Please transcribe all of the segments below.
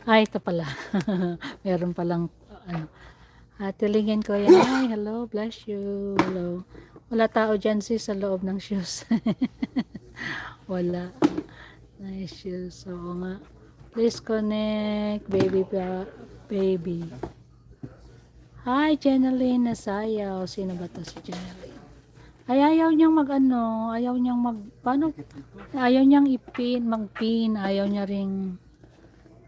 Ay, ito pala. Meron palang, ano. Tilingin ko yan. Ay, hello, bless you. Hello. Wala tao dyan sis sa loob ng shoes. Wala. Nice shoes. Oo nga. Please connect, baby pa, baby. Hi, Jeneline Nasayaw. Sino ba to si Jeneline? Ay, ayaw niyang mag-ano, ayaw niyang paano, ayaw niyang magpin, ayaw niya ring,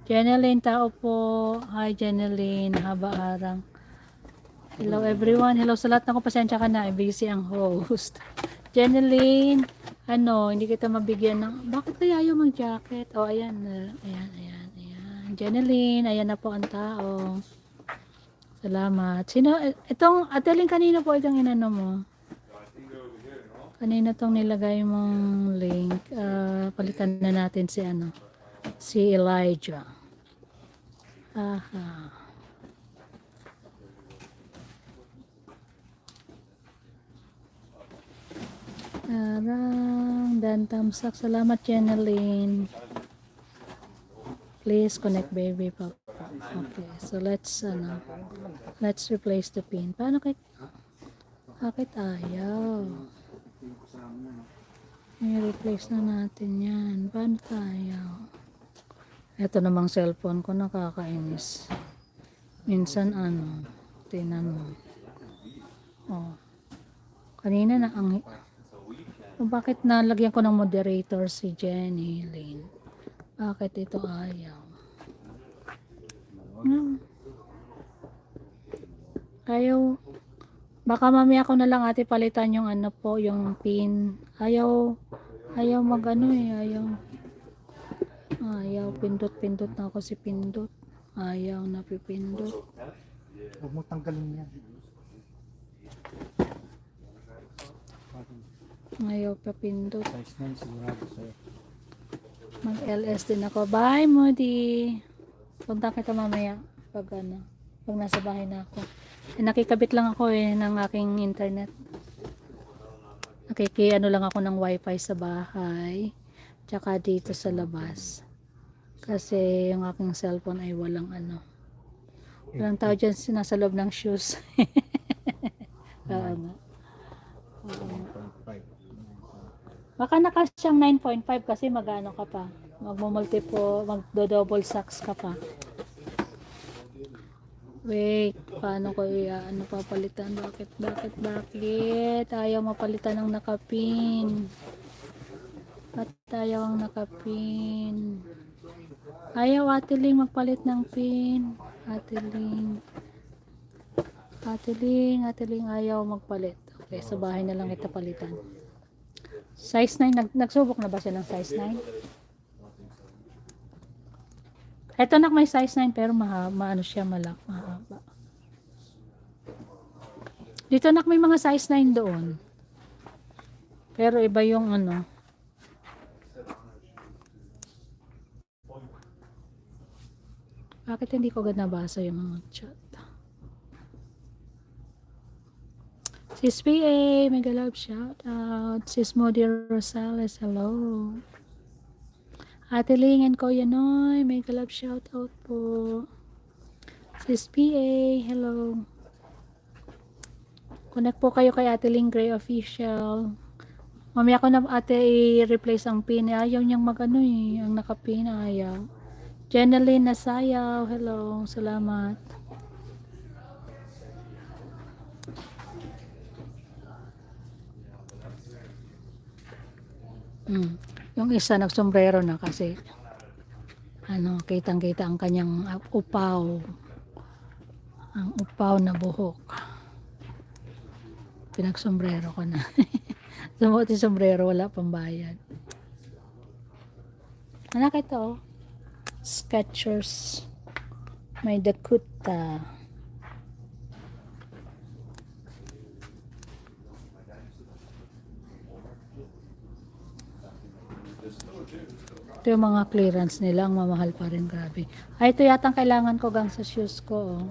Jeneline, tao po. Hi, Jeneline, haba arang. Hello, everyone. Hello sa lahat ng pasensya ka na, busy ang host. Jeneline, hindi kita mabigyan ng, bakit kaya ayaw mag-jacket? Oh, ayan, ayan. Jeneline, ayan na po ang tao. Salamat. Sino, itong, Ateling, kanino po itong inano mo? Kanina tong nilagay mong link. Palitan na natin si Elijah. Aha. Dan thumbs up. Salamat, Jeneline. Please connect, baby. Okay, so let's replace the pin. Bakit ayaw? I-replace na natin yan. Paano tayo? Ito namang cellphone ko, nakakainis. Minsan tinan mo. Oh. Kanina na bakit nalagyan ko ng moderator si Jenny Lynn? Bakit ito ayaw? Ayaw. Baka mamaya ko na lang ate palitan yung yung pin. Ayaw ayaw pindot na ako si pindot. Ayaw na pipindot. Huwag mo tanggalin yan. Ayaw pa pindot. Size 9 sigurado sa'yo. Mag-LS din ako. Bye, Moody. Punta kita mamaya pag nasa bahay na ako. Nakikabit lang ako ng aking internet. Lang ako ng wifi sa bahay. Tsaka dito sa labas. Kasi yung aking cellphone ay walang tao dyan nasa loob ng shoes. Oo nga. Baka nakasyang 9.5 kasi magano ka pa. Magdo-double socks ka pa. Wait, paano ko papalitan? Bakit? Ayaw mapalitan ng nakapin. Ba't ayaw ang nakapin? Ayaw Ateling magpalit ng pin. Ateling ayaw magpalit. Okay, sa bahay na lang kita palitan. Size 9, nagsubok na ba siya ng size 9? Ito may size 9 pero siya mahaba. Dito may mga size 9 doon. Pero iba yung Bakit hindi ko agad nabasa yung mga chat? Sis PA, mega love shout out. Sis Modi Rosales, hello. Ateling and Kuya Noy, mega love shout out po. Sis PA, hello. Connect po kayo kay Ateling Gray Official. Mamaya ko na ate i-replace ang pin. Ayaw niyang ang nakapin ayaw. Jeneline Nasayaw, hello, salamat. Yung isa nagsombrero na kasi kitang-kita ang kanyang upaw. Ang upaw na buhok. Pinagsombrero ko na. Sumuot yung sombrero, wala pang bayad. Anak ito, Skechers. May Dakota. Ito yung mga clearance nila, ang mamahal pa rin, grabe. Ay, ito yatang kailangan ko gang sa shoes ko.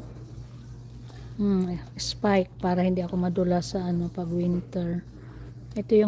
Spike para hindi ako madula sa pag winter. Ito yung